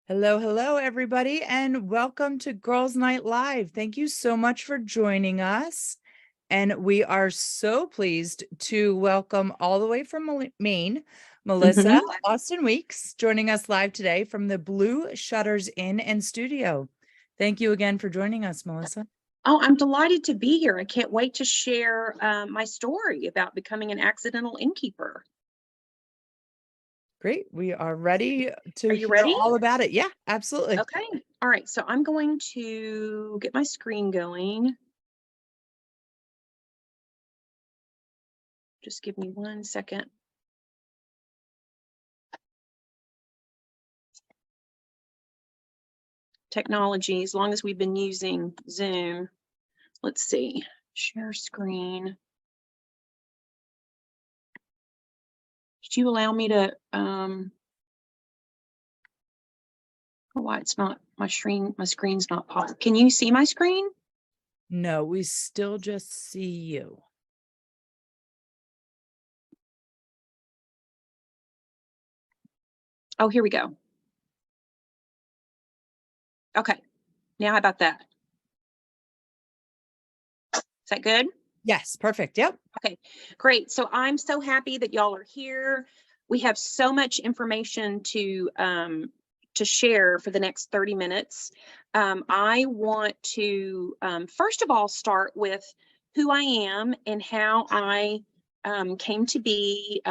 Hello, hello, everybody, and welcome to Girls Night Live. Thank you so much for joining us. And we are so pleased to welcome all the way from Maine, Melissa Austin Weeks, joining us live today from the Blue Shutters Inn and Studio. Thank you again for joining us, Melissa. Oh, I'm delighted to be here. I can't wait to share my story about becoming an accidental innkeeper. Great. We are ready to Are you hear ready? all about it. Yeah, absolutely. Okay. All right. So I'm going to get my screen going. Just give me 1 second. Technology, as long as we've been using Zoom. Let's see. Share screen. Did you allow me to why it's not my screen's not popping. Can you see my screen? No, we still just see you. Oh, here we go. Okay. Now how about that? Is that good? Yes, perfect. Yep. Okay, great. So I'm so happy that y'all are here. We have so much information to share for the next 30 minutes. I want to first of all start with who I am and how I came to be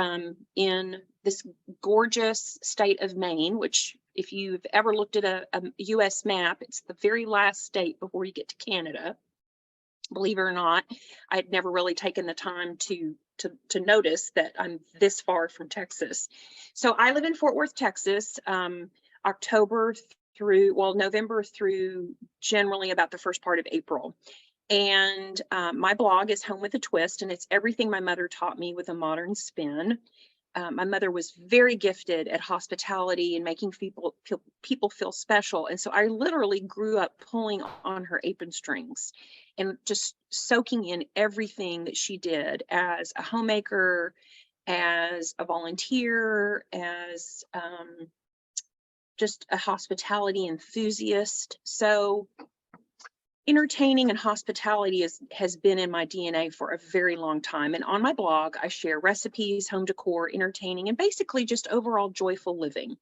in this gorgeous state of Maine, which if you've ever looked at a US map, it's the very last state before you get to Canada. Believe it or not, I had never really taken the time to notice that I'm this far from Texas. So I live in Fort Worth, Texas, November through generally about the first part of April. And my blog is Home with a Twist, and it's everything my mother taught me with a modern spin. My mother was very gifted at hospitality and making people feel special. And so I literally grew up pulling on her apron strings and just soaking in everything that she did as a homemaker, as a volunteer, as just a hospitality enthusiast. So entertaining and hospitality has been in my DNA for a very long time. And on my blog, I share recipes, home decor, entertaining, and basically just overall joyful living.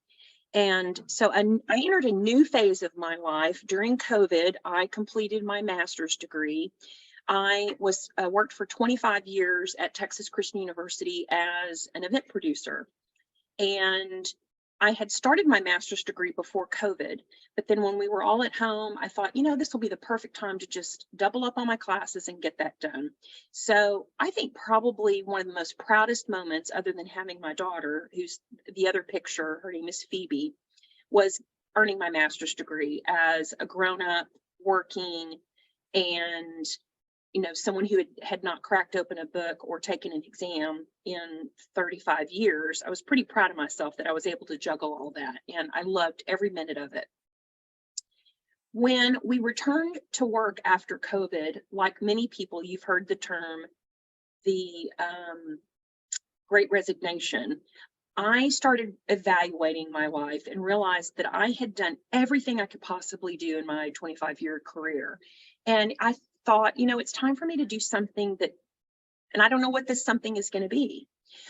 And so I entered a new phase of my life during COVID. I completed my master's degree. I worked for 25 years at Texas Christian University as an event producer. And I had started my master's degree before COVID, but then when we were all at home, I thought, this will be the perfect time to just double up on my classes and get that done. So I think probably one of the most proudest moments, other than having my daughter, who's the other picture, her name is Phoebe, was earning my master's degree as a grown-up, working, and someone who had not cracked open a book or taken an exam in 35 years. I was pretty proud of myself that I was able to juggle all that, and I loved every minute of it. When we returned to work after COVID, like many people, you've heard the term, the Great Resignation. I started evaluating my life and realized that I had done everything I could possibly do in my 25-year career. And I thought, it's time for me to do something that, and I don't know what this something is going to be,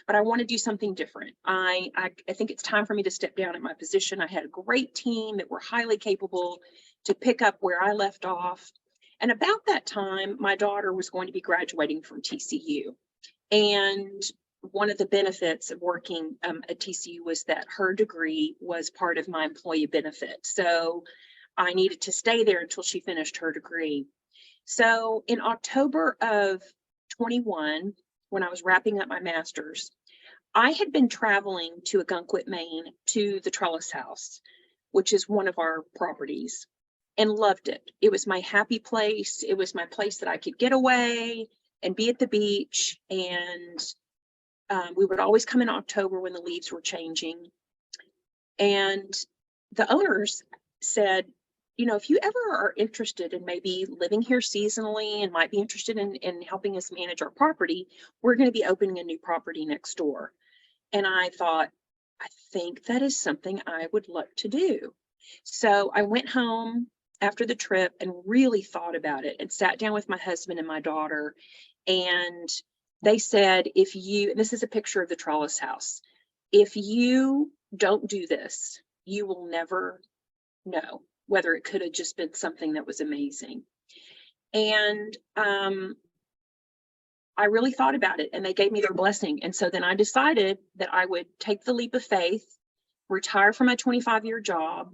but I want to do something different. I think it's time for me to step down at my position. I had a great team that were highly capable to pick up where I left off. And about that time, my daughter was going to be graduating from TCU. And one of the benefits of working at TCU was that her degree was part of my employee benefit. So I needed to stay there until she finished her degree. So in October of 21, when I was wrapping up my master's, I had been traveling to Ogunquit, Maine, to the Trellis House, which is one of our properties, and loved it. It was my happy place. It was my place that I could get away and be at the beach. And we would always come in October when the leaves were changing. And the owners said, if you ever are interested in maybe living here seasonally and might be interested in helping us manage our property, we're going to be opening a new property next door. And I thought, I think that is something I would love to do. So I went home after the trip and really thought about it and sat down with my husband and my daughter. And they said, if you, and this is a picture of the Trellis House, if you don't do this, you will never know whether it could have just been something that was amazing. And I really thought about it, and they gave me their blessing. And so then I decided that I would take the leap of faith, retire from my 25-year job,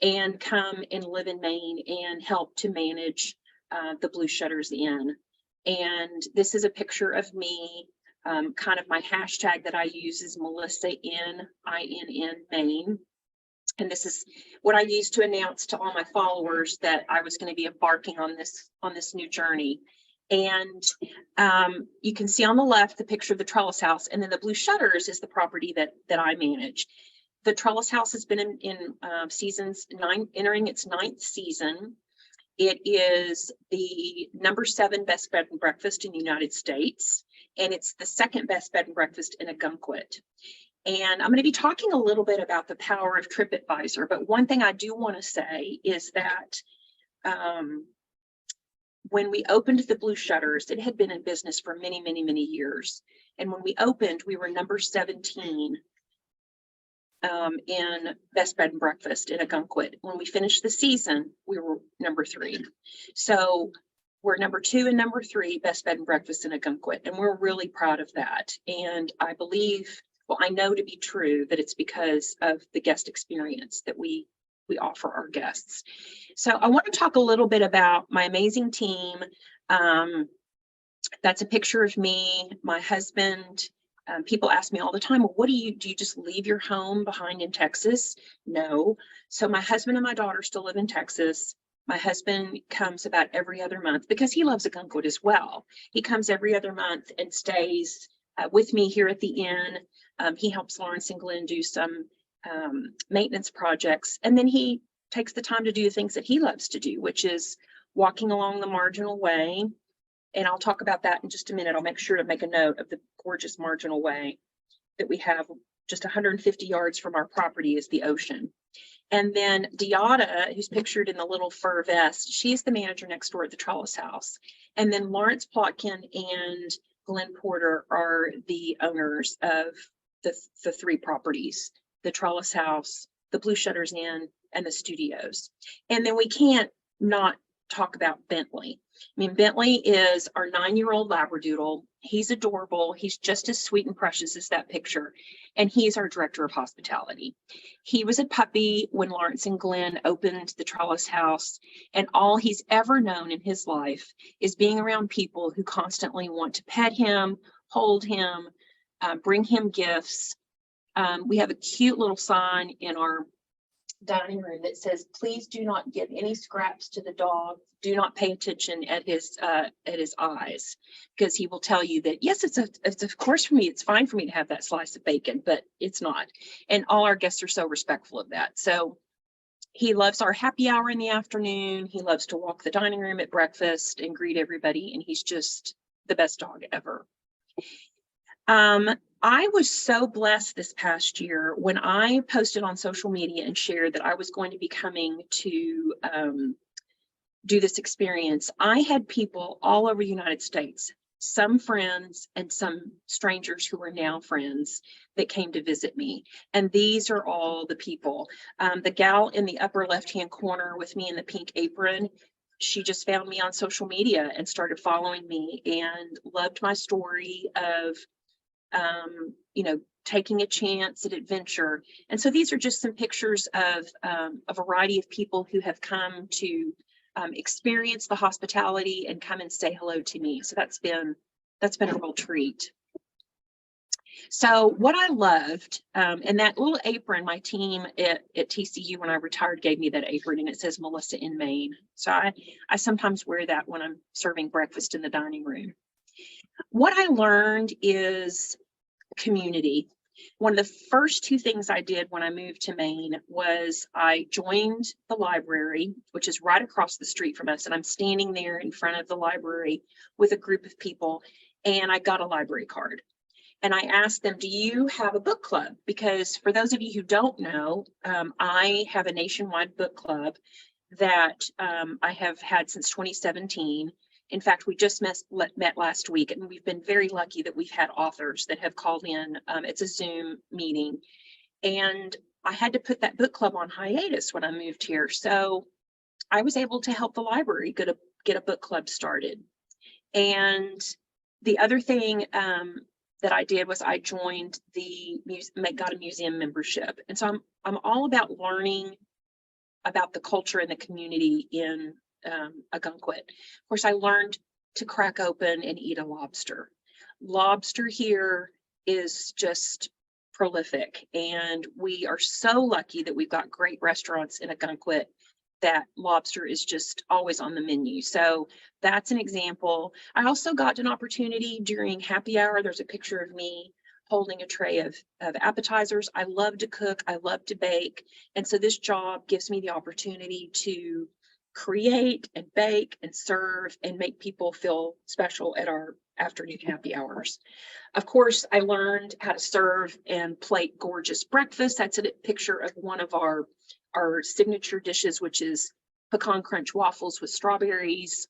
and come and live in Maine and help to manage the Blue Shutters Inn. And this is a picture of me. Kind of my hashtag that I use is Melissa Inn, INN Maine. And this is what I used to announce to all my followers that I was going to be embarking on this new journey. And you can see on the left the picture of the Trellis House, and then the Blue Shutters is the property that I manage. The Trellis House has been in seasons 9, entering its 9th season. It is the #7 best bed and breakfast in the United States, and it's the 2nd best bed and breakfast in Ogunquit. And I'm going to be talking a little bit about the power of TripAdvisor, but one thing I do want to say is that when we opened the Blue Shutters, it had been in business for many, many, many years. And when we opened, we were number 17 in best bed and breakfast in Ogunquit. When we finished the season, we were number 3. So we're number 2 and number 3 best bed and breakfast in Ogunquit, and we're really proud of that. And I believe, well, I know to be true that it's because of the guest experience that we offer our guests. So I want to talk a little bit about my amazing team. That's a picture of me, my husband. People ask me all the time, well, what do you just leave your home behind in Texas? No. So my husband and my daughter still live in Texas. My husband comes about every other month because he loves Ogunquit as well. He comes every other month and stays with me here at the inn. He helps Lawrence and Glenn do some maintenance projects, and then he takes the time to do the things that he loves to do, which is walking along the marginal way. And I'll talk about that in just a minute. I'll make sure to make a note of the gorgeous marginal way that we have. Just 150 yards from our property is the ocean. And then Deotta, who's pictured in the little fur vest, she's the manager next door at the Trellis House. And then Lawrence Plotkin and Glenn Porter are the owners of the 3 properties, the Trellis House, the Blue Shutters Inn, and the studios. And then we can't not talk about Bentley. I mean, Bentley is our 9-year-old Labradoodle. He's adorable. He's just as sweet and precious as that picture. And he's our director of hospitality. He was a puppy when Lawrence and Glenn opened the Trellis House, and all he's ever known in his life is being around people who constantly want to pet him, hold him, bring him gifts. We have a cute little sign in our dining room that says, please do not give any scraps to the dog. Do not pay attention at his eyes, because he will tell you that, yes, it's of course for me, it's fine for me to have that slice of bacon, but it's not. And all our guests are so respectful of that. So he loves our happy hour in the afternoon. He loves to walk the dining room at breakfast and greet everybody. And he's just the best dog ever. I was so blessed this past year when I posted on social media and shared that I was going to be coming to do this experience. I had people all over the United States, some friends and some strangers who are now friends, that came to visit me. And these are all the people. The gal in the upper left-hand corner with me in the pink apron, she just found me on social media and started following me and loved my story of taking a chance at adventure. And so these are just some pictures of a variety of people who have come to experience the hospitality and come and say hello to me. So that's been a real treat. So what I loved, and that little apron, my team at TCU when I retired gave me that apron, and it says Melissa in Maine. So I sometimes wear that when I'm serving breakfast in the dining room. What I learned is community. One of the first 2 things I did when I moved to Maine was I joined the library, which is right across the street from us. And I'm standing there in front of the library with a group of people, and I got a library card. And I asked them, do you have a book club? Because for those of you who don't know, I have a nationwide book club that I have had since 2017. In fact, we just met last week, and we've been very lucky that we've had authors that have called in. It's a Zoom meeting, and I had to put that book club on hiatus when I moved here. So I was able to help the library get a book club started. And the other thing that I did was I joined got a museum membership. And so I'm all about learning about the culture and the community in Ogunquit. Of course, I learned to crack open and eat a lobster. Lobster here is just prolific, and we are so lucky that we've got great restaurants in Ogunquit that lobster is just always on the menu. So that's an example. I also got an opportunity during happy hour. There's a picture of me holding a tray of appetizers. I love to cook, I love to bake. And so this job gives me the opportunity to create and bake and serve and make people feel special at our afternoon happy hours. Of course, I learned how to serve and plate gorgeous breakfast. That's a picture of one of our signature dishes, which is pecan crunch waffles with strawberries.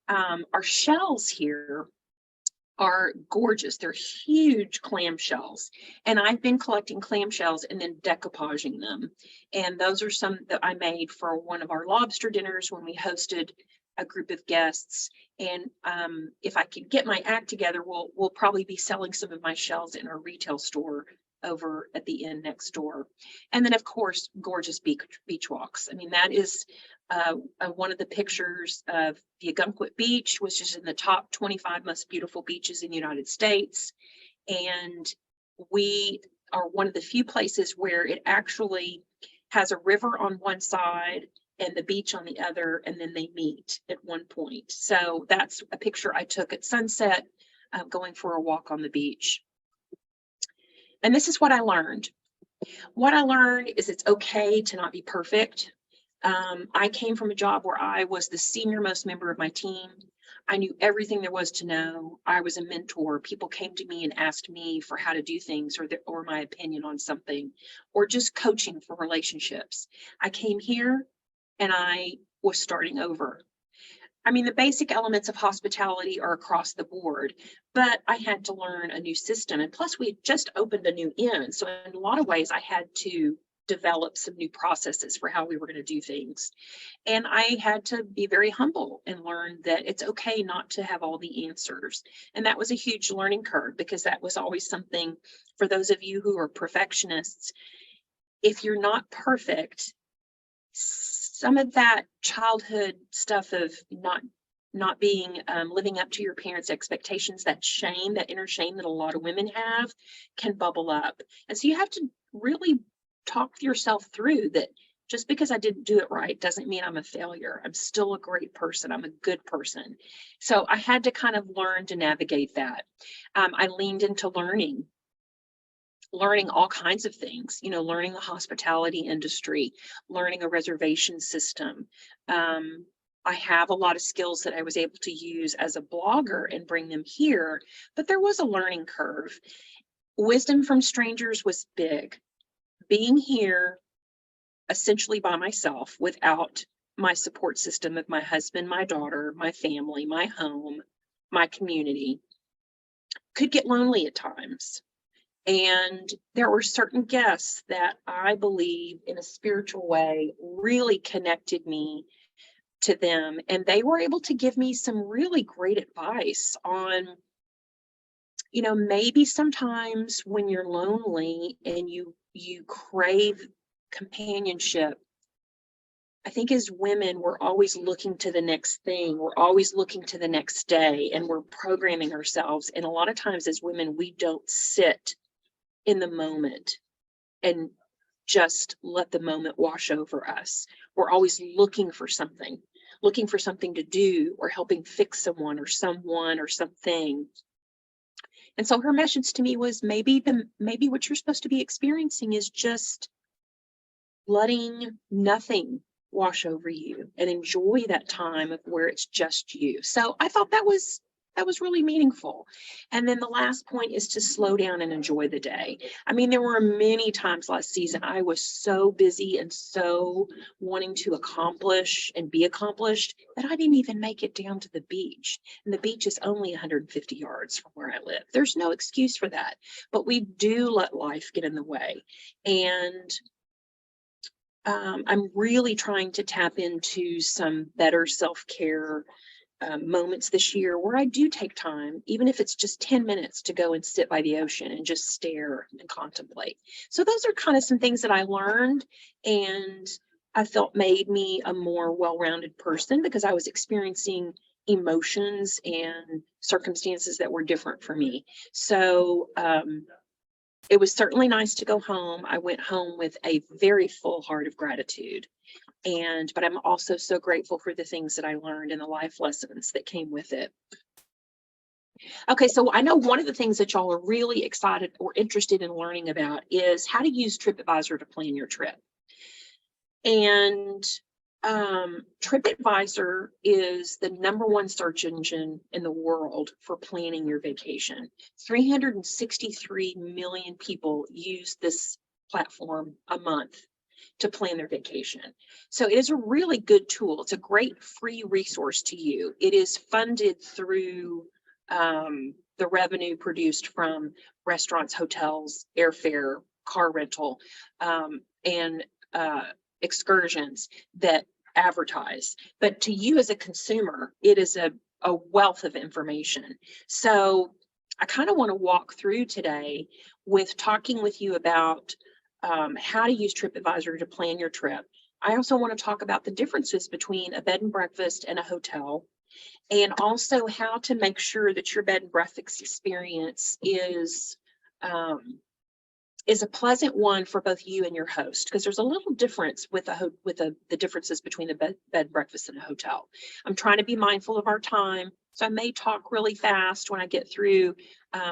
Our shells here are gorgeous. They're huge clam shells. And I've been collecting clam shells and then decoupaging them. And those are some that I made for one of our lobster dinners when we hosted a group of guests. And if I can get my act together, we'll probably be selling some of my shells in our retail store over at the inn next door. And then, of course, gorgeous beach walks. I mean, that is one of the pictures of the Ogunquit Beach, which is in the top 25 most beautiful beaches in the United States. And we are one of the few places where it actually has a river on one side and the beach on the other, and then they meet at one point. So that's a picture I took at sunset, going for a walk on the beach. And this is what I learned. What I learned is it's okay to not be perfect. I came from a job where I was the senior most member of my team. I knew everything there was to know. I was a mentor. People came to me and asked me for how to do things or my opinion on something, or just coaching for relationships. I came here and I was starting over. I mean, the basic elements of hospitality are across the board, but I had to learn a new system. And plus, we had just opened a new inn. So in a lot of ways, I had to develop some new processes for how we were going to do things. And I had to be very humble and learn that it's okay not to have all the answers. And that was a huge learning curve, because that was always something for those of you who are perfectionists. If you're not perfect, some of that childhood stuff of not being living up to your parents' expectations, that shame, that inner shame that a lot of women have, can bubble up. And so you have to really talk yourself through that. Just because I didn't do it right doesn't mean I'm a failure. I'm still a great person. I'm a good person. So I had to kind of learn to navigate that. I leaned into learning all kinds of things, learning the hospitality industry, learning a reservation system. I have a lot of skills that I was able to use as a blogger and bring them here, but there was a learning curve. Wisdom from strangers was big. Being here essentially by myself, without my support system of my husband, my daughter, my family, my home, my community, could get lonely at times. And there were certain guests that I believe in a spiritual way really connected me to them. And they were able to give me some really great advice on, maybe sometimes when you're lonely and you crave companionship, I think as women, we're always looking to the next thing. We're always looking to the next day, and we're programming ourselves. And a lot of times as women, we don't sit in the moment and just let the moment wash over us. We're always looking for something to do, or helping fix someone or something. And so her message to me was, maybe what you're supposed to be experiencing is just letting nothing wash over you and enjoy that time of where it's just you. So I thought that was that was really meaningful. And then the last point is to slow down and enjoy the day. I mean, there were many times last season I was so busy and so wanting to accomplish and be accomplished that I didn't even make it down to the beach. And the beach is only 150 yards from where I live. There's no excuse for that. But we do let life get in the way. And I'm really trying to tap into some better self-care moments this year where I do take time, even if it's just 10 minutes, to go and sit by the ocean and just stare and contemplate. So those are kind of some things that I learned and I felt made me a more well-rounded person because I was experiencing emotions and circumstances that were different for me. So it was certainly nice to go home. I went home with a very full heart of gratitude. But I'm also so grateful for the things that I learned and the life lessons that came with it. Okay, so I know one of the things that y'all are really excited or interested in learning about is how to use TripAdvisor to plan your trip. And TripAdvisor is the #1 search engine in the world for planning your vacation. 363 million people use this platform a month to plan their vacation. So it is a really good tool. It's a great free resource to you. It is funded through the revenue produced from restaurants, hotels, airfare, car rental, and excursions that advertise. But to you as a consumer, it is a wealth of information. So I kind of want to walk through today with talking with you about how to use TripAdvisor to plan your trip. I also want to talk about the differences between a bed and breakfast and a hotel, and also how to make sure that your bed and breakfast experience is a pleasant one for both you and your host, because there's a little difference with the differences between a bed and breakfast and a hotel. I'm trying to be mindful of our time, so I may talk really fast when I get through.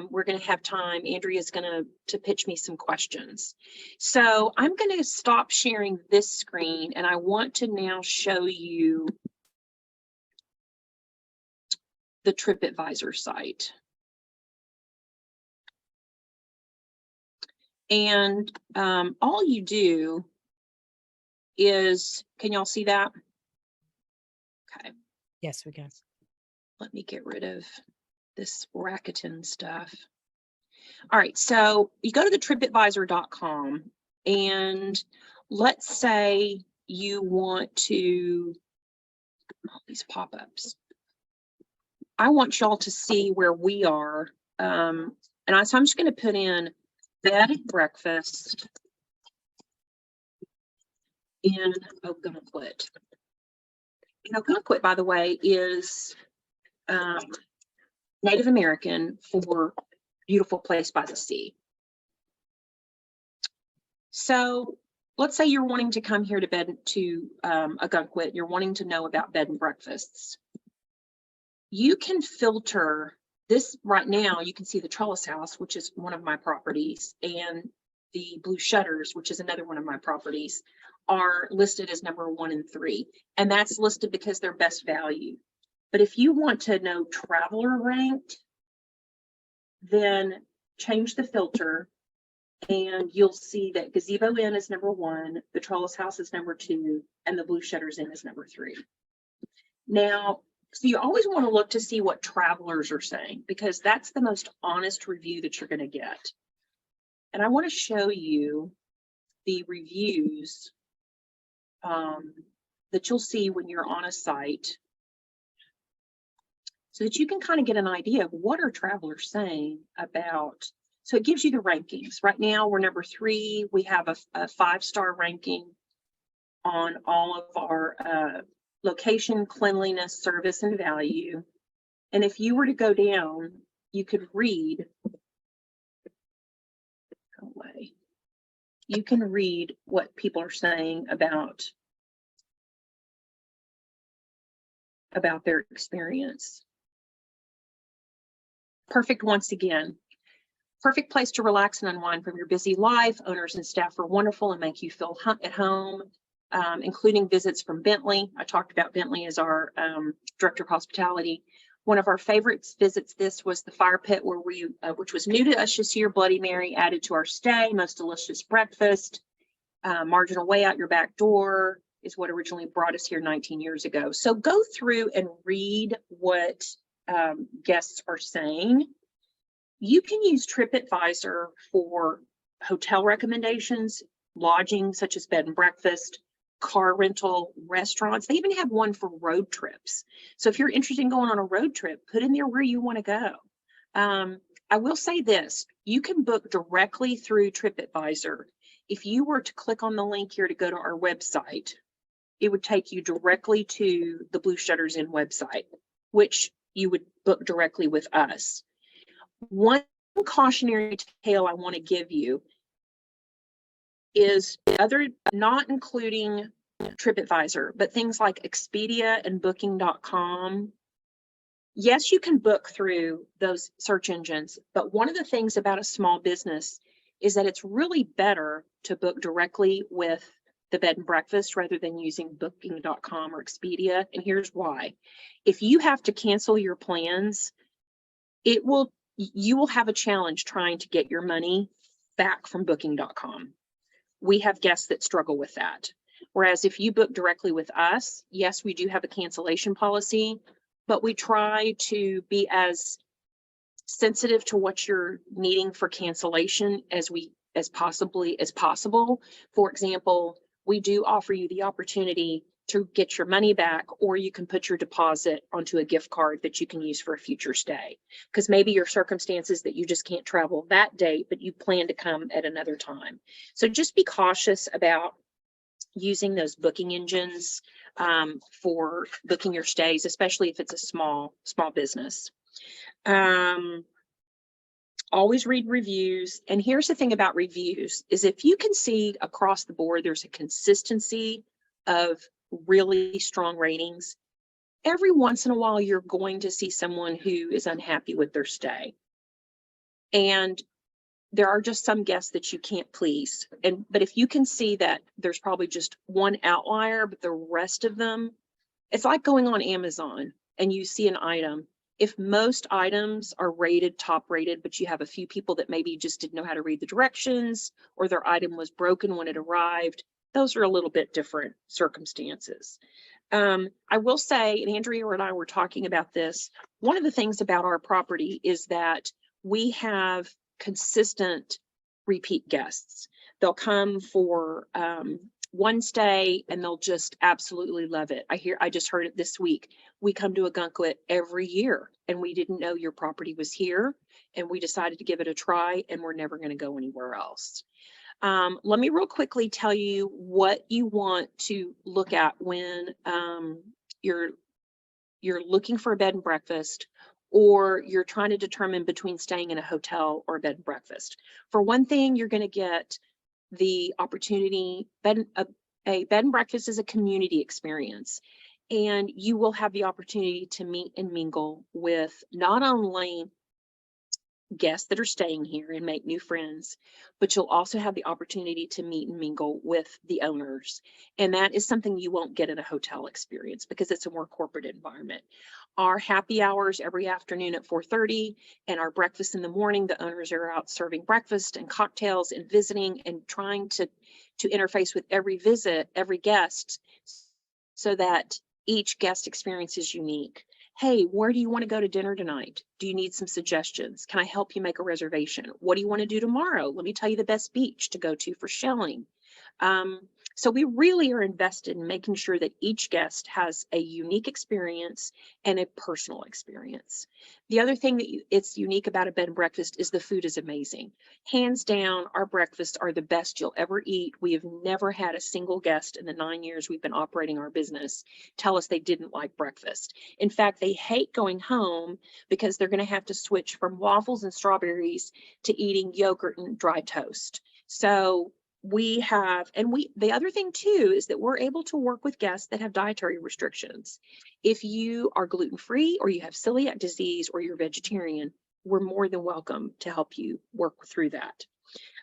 We're going to have time. Andrea's going to pitch me some questions. So I'm going to stop sharing this screen, and I want to now show you the TripAdvisor site. And all you do is, can y'all see that? Okay. Yes, we can. Let me get rid of this Rakuten stuff. All right, so you go to the tripadvisor.com, and let's say you want to, all these pop-ups. I want y'all to see where we are. So I'm just going to put in bed and breakfast in Ogunquit. And Ogunquit, by the way, is Native American for beautiful place by the sea. So let's say you're wanting to come here to Ogunquit, you're wanting to know about bed and breakfasts. You can filter this right now. You can see the Trellis House, which is one of my properties, and the Blue Shutters, which is another one of my properties, are listed as #1 and 3. And that's listed because they're best value. But if you want to know traveler ranked, then change the filter and you'll see that Gazebo Inn is #1, the Trellis House is #2, and the Blue Shutters Inn is #3. Now, so you always want to look to see what travelers are saying, because that's the most honest review that you're going to get. And I want to show you the reviews that you'll see when you're on a site, so that you can kind of get an idea of what are travelers saying about. So it gives you the rankings. Right now we're #3. We have a 5-star ranking on all of our location, cleanliness, service, and value. And if you were to go down, you could read, go away. You can read what people are saying about their experience. Perfect, once again. Perfect place to relax and unwind from your busy life. Owners and staff are wonderful and make you feel at home, including visits from Bentley. I talked about Bentley as our director of hospitality. One of our favorite visits this was the fire pit, where which was new to us this year. Bloody Mary added to our stay. Most delicious breakfast. Marginal way out your back door is what originally brought us here 19 years ago. So go through and read what guests are saying. You can use TripAdvisor for hotel recommendations, lodging such as bed and breakfast, car rental, restaurants. They even have one for road trips. So if you're interested in going on a road trip, put in there where you want to go. I will say this, you can book directly through TripAdvisor. If you were to click on the link here to go to our website, it would take you directly to the Blue Shutters Inn website, which you would book directly with us. One cautionary tale I want to give you is not including TripAdvisor, but things like Expedia and Booking.com. Yes, you can book through those search engines, but one of the things about a small business is that it's really better to book directly with the bed and breakfast rather than using Booking.com or Expedia. And here's why. If you have to cancel your plans, you will have a challenge trying to get your money back from Booking.com. We have guests that struggle with that. Whereas if you book directly with us, yes, we do have a cancellation policy, but we try to be as sensitive to what you're needing for cancellation as possible. For example, we do offer you the opportunity to get your money back, or you can put your deposit onto a gift card that you can use for a future stay. Because maybe your circumstances that you just can't travel that date, but you plan to come at another time. So just be cautious about using those booking engines for booking your stays, especially if it's a small business. Always read reviews. And here's the thing about reviews is if you can see across the board, there's a consistency of really strong ratings. Every once in a while, you're going to see someone who is unhappy with their stay. And there are just some guests that you can't please. But if you can see that there's probably just one outlier, but the rest of them, it's like going on Amazon and you see an item. If most items are top rated, but you have a few people that maybe just didn't know how to read the directions, or their item was broken when it arrived, those are a little bit different circumstances. I will say, and Andrea and I were talking about this, one of the things about our property is that we have consistent repeat guests. They'll come for one stay and they'll just absolutely love it. I just heard it this week. We come to Ogunquit every year and we didn't know your property was here and we decided to give it a try and we're never going to go anywhere else. Let me real quickly tell you what you want to look at when you're looking for a bed and breakfast, or you're trying to determine between staying in a hotel or a bed and breakfast. For one thing, you're going to get the opportunity, a bed and breakfast is a community experience, and you will have the opportunity to meet and mingle with not only guests that are staying here and make new friends, but you'll also have the opportunity to meet and mingle with the owners. And that is something you won't get in a hotel experience because it's a more corporate environment. Our happy hours every afternoon at 4:30 and our breakfast in the morning, the owners are out serving breakfast and cocktails and visiting and trying to interface with every guest so that each guest experience is unique. Hey, where do you want to go to dinner tonight? Do you need some suggestions? Can I help you make a reservation? What do you want to do tomorrow? Let me tell you the best beach to go to for shelling. So we really are invested in making sure that each guest has a unique experience and a personal experience. The other thing that it's unique about a bed and breakfast is the food is amazing. Hands down, our breakfasts are the best you'll ever eat. We have never had a single guest in the 9 years we've been operating our business tell us they didn't like breakfast. In fact, they hate going home because they're going to have to switch from waffles and strawberries to eating yogurt and dry toast. So the other thing too is that we're able to work with guests that have dietary restrictions. If you are gluten-free or you have celiac disease or you're vegetarian, we're more than welcome to help you work through that.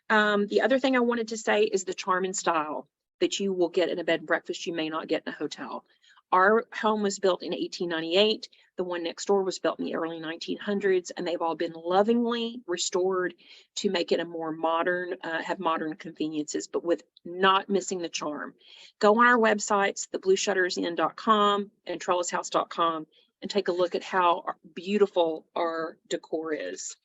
The other thing I wanted to say is the charm and style that you will get in a bed and breakfast you may not get in a hotel. Our home was built in 1898. The one next door was built in the early 1900s, and they've all been lovingly restored to make it a more modern, have modern conveniences, but with not missing the charm. Go on our websites, theblueshuttersinn.com and trellishouse.com, and take a look at how beautiful our decor is.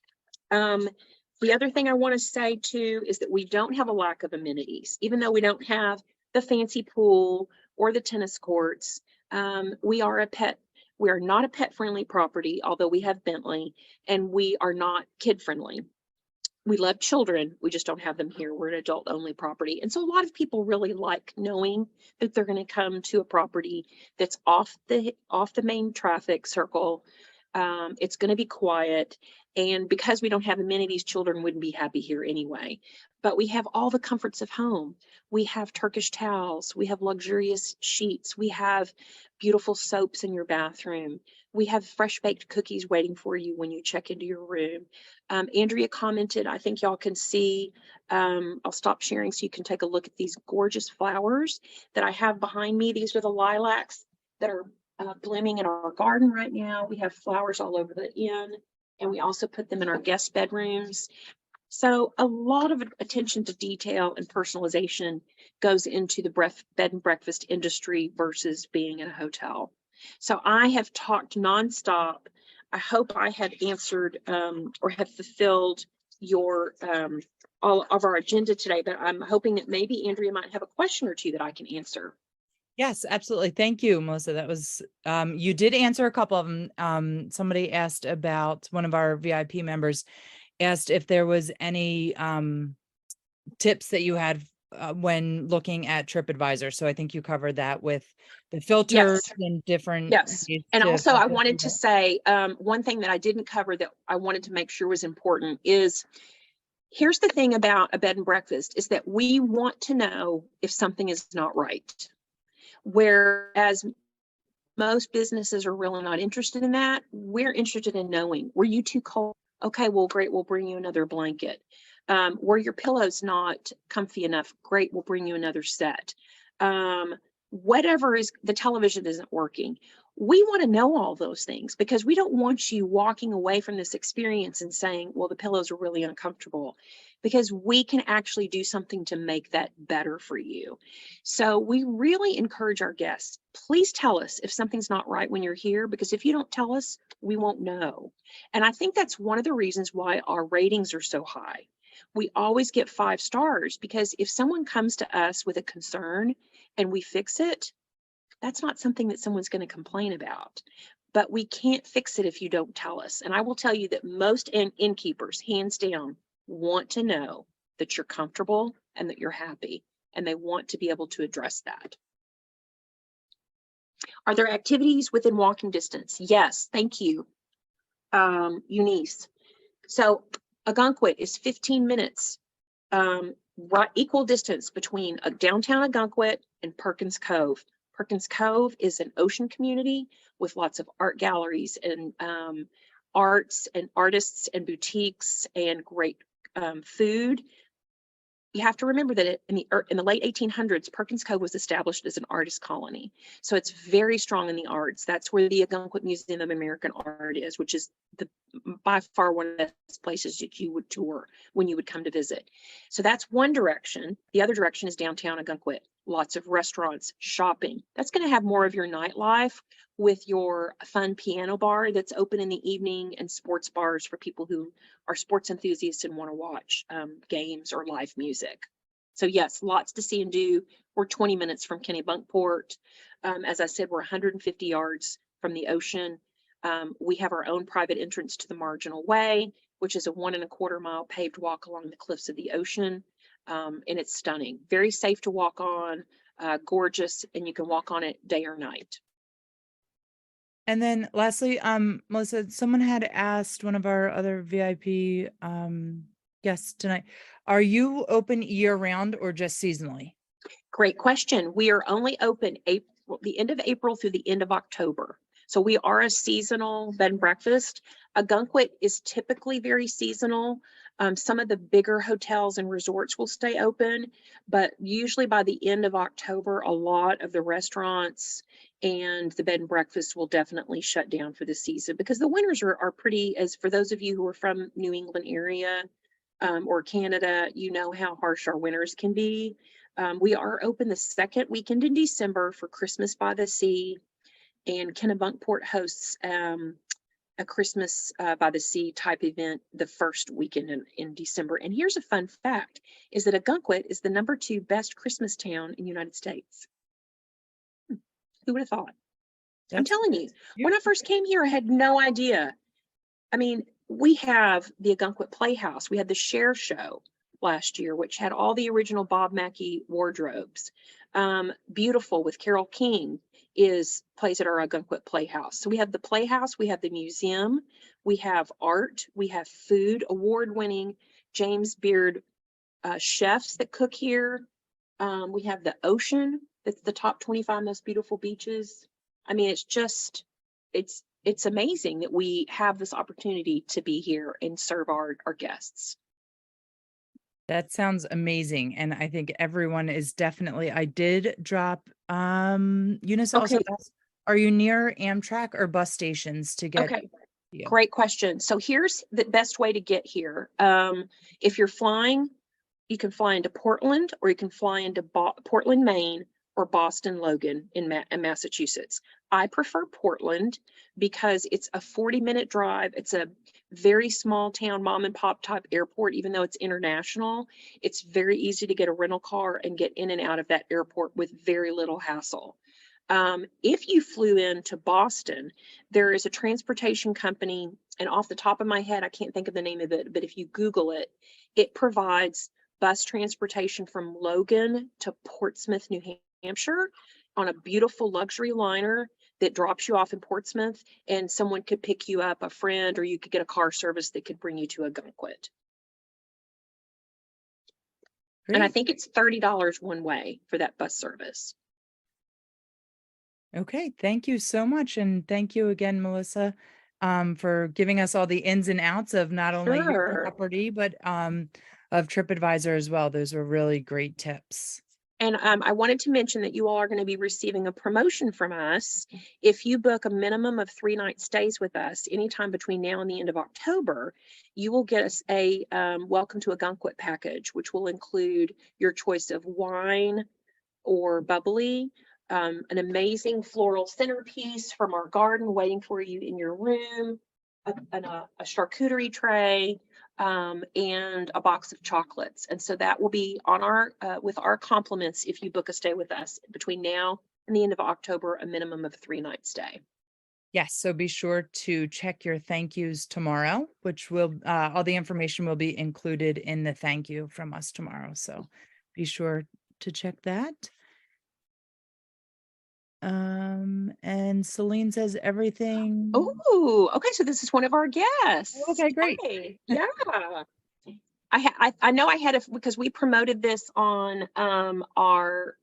The other thing I want to say too is that we don't have a lack of amenities, even though we don't have the fancy pool or the tennis courts. We are not a pet friendly property, although we have Bentley, and we are not kid friendly. We love children, we just don't have them here. We're an adult only property. And so a lot of people really like knowing that they're going to come to a property that's off the main traffic circle. It's going to be quiet. And because we don't have amenities, children wouldn't be happy here anyway. But we have all the comforts of home. We have Turkish towels. We have luxurious sheets. We have beautiful soaps in your bathroom. We have fresh baked cookies waiting for you when you check into your room. Andrea commented, I think y'all can see, I'll stop sharing so you can take a look at these gorgeous flowers that I have behind me. These are the lilacs that are blooming in our garden right now. We have flowers all over the inn, and we also put them in our guest bedrooms. So a lot of attention to detail and personalization goes into the bed and breakfast industry versus being in a hotel. So I have talked nonstop. I hope I have answered or have fulfilled your all of our agenda today, but I'm hoping that maybe Andrea might have a question or two that I can answer. Yes, absolutely. Thank you, Melissa. That was, you did answer a couple of them. Somebody asked about, one of our VIP members asked if there was any tips that you had when looking at TripAdvisor. So I think you covered that with the filters Yes. and different. Yes. And also I wanted to say one thing that I didn't cover that I wanted to make sure was important is, here's the thing about a bed and breakfast is that we want to know if something is not right. Whereas most businesses are really not interested in that. We're interested in knowing, were you too cold? Okay, well, great, we'll bring you another blanket. Were your pillows not comfy enough? Great, we'll bring you another set. Whatever is, the television isn't working. We want to know all those things because we don't want you walking away from this experience and saying, well, the pillows are really uncomfortable, because we can actually do something to make that better for you. So we really encourage our guests, please tell us if something's not right when you're here, because if you don't tell us, we won't know. And I think that's one of the reasons why our ratings are so high. We always get 5 stars, because if someone comes to us with a concern and we fix it, that's not something that someone's going to complain about. But we can't fix it if you don't tell us. And I will tell you that most innkeepers, hands down, want to know that you're comfortable and that you're happy, and they want to be able to address that. Are there activities within walking distance? Yes, thank you, Eunice. So Ogunquit is 15 minutes, right, equal distance between downtown Ogunquit and Perkins Cove. Perkins Cove is an ocean community with lots of art galleries and arts and artists and boutiques and great food. You have to remember that in the late 1800s, Perkins Cove was established as an artist colony. So it's very strong in the arts. That's where the Ogunquit Museum of American Art is, which is by far one of the best places that you would tour when you would come to visit. So that's one direction. The other direction is downtown Ogunquit. Lots of restaurants, shopping. That's going to have more of your nightlife with your fun piano bar that's open in the evening, and sports bars for people who are sports enthusiasts and want to watch games or live music. So yes, lots to see and do. We're 20 minutes from Kennebunkport. As I said, we're 150 yards from the ocean. We have our own private entrance to the Marginal Way, which is a 1.25 mile paved walk along the cliffs of the ocean. And it's stunning, very safe to walk on, gorgeous, and you can walk on it day or night. And then lastly, Melissa, someone had asked, one of our other VIP guests tonight, are you open year round or just seasonally? Great question. We are only open the end of April through the end of October. So we are a seasonal bed and breakfast. Ogunquit is typically very seasonal. Some of the bigger hotels and resorts will stay open, but usually by the end of October, a lot of the restaurants and the bed and breakfast will definitely shut down for the season because the winters are pretty, as for those of you who are from New England area or Canada, you know how harsh our winters can be. We are open the second weekend in December for Christmas by the Sea, and Kennebunkport hosts a Christmas by the Sea type event the first weekend in December. And here's a fun fact, is that Ogunquit is the #2 best Christmas town in the United States. Who would have thought? I'm telling you, when I first came here, I had no idea. I mean, we have the Ogunquit Playhouse. We had the Share Show last year, which had all the original Bob Mackie wardrobes. Beautiful with Carole King plays at our Ogunquit Playhouse. So we have the Playhouse, we have the museum, we have art, we have food, award-winning James Beard chefs that cook here. We have the ocean. That's the top 25 most beautiful beaches. I mean, it's amazing that we have this opportunity to be here and serve our guests. That sounds amazing. And I think everyone is definitely, I did drop, Eunice also Okay. asked, are you near Amtrak or bus stations to get? Okay. You? Great question. So here's the best way to get here. If you're flying, you can fly into Portland, or you can fly into Portland, Maine, or Boston Logan in Massachusetts. I prefer Portland because it's a 40-minute drive. It's a very small town, mom and pop type airport. Even though it's international, it's very easy to get a rental car and get in and out of that airport with very little hassle. If you flew into Boston, there is a transportation company, and off the top of my head, I can't think of the name of it, but if you Google it, it provides bus transportation from Logan to Portsmouth, New Hampshire, on a beautiful luxury liner that drops you off in Portsmouth, and someone could pick you up, a friend, or you could get a car service that could bring you to Ogunquit. And I think it's $30 one way for that bus service. Okay, thank you so much. And thank you again, Melissa, for giving us all the ins and outs of not only your property, but of TripAdvisor as well. Those were really great tips. And I wanted to mention that you all are going to be receiving a promotion from us. If you book a minimum of 3-night stays with us anytime between now and the end of October, you will get us a welcome to Ogunquit package, which will include your choice of wine or bubbly, an amazing floral centerpiece from our garden waiting for you in your room, a charcuterie tray, and a box of chocolates. And so that will be on our with our compliments if you book a stay with us between now and the end of October, a minimum of 3-night stay. Yes, so be sure to check your thank yous tomorrow, which will all the information will be included in the thank you from us tomorrow. So be sure to check that. And Celine says everything. Oh, okay. So this is one of our guests. Okay, great. Hey, yeah. I know I had because we promoted this on our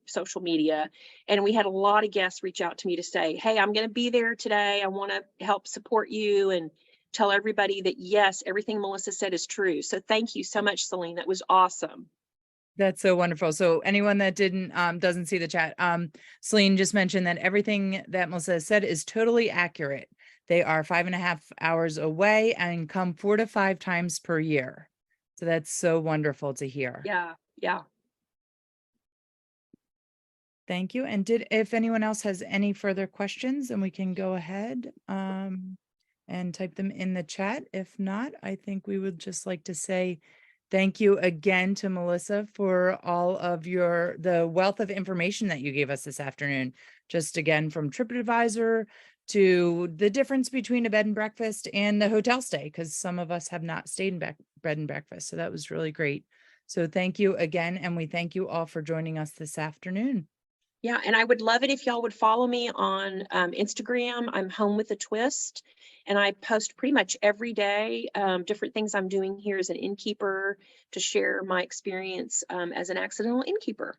social media, and we had a lot of guests reach out to me to say, hey, I'm going to be there today. I want to help support you and tell everybody that yes, everything Melissa said is true. So thank you so much, Celine. That was awesome. That's so wonderful. So anyone that doesn't see the chat, Celine just mentioned that everything that Melissa said is totally accurate. They are 5.5 hours away and come 4 to 5 times per year. So that's so wonderful to hear. Yeah, yeah. Thank you. And if anyone else has any further questions, then we can go ahead and type them in the chat. If not, I think we would just like to say thank you again to Melissa for all of the wealth of information that you gave us this afternoon. Just again, from TripAdvisor to the difference between a bed and breakfast and the hotel stay, because some of us have not stayed in bed and breakfast. So that was really great. So thank you again. And we thank you all for joining us this afternoon. Yeah, and I would love it if y'all would follow me on Instagram. I'm Home with a Twist, and I post pretty much every day different things I'm doing here as an innkeeper to share my experience as an accidental innkeeper.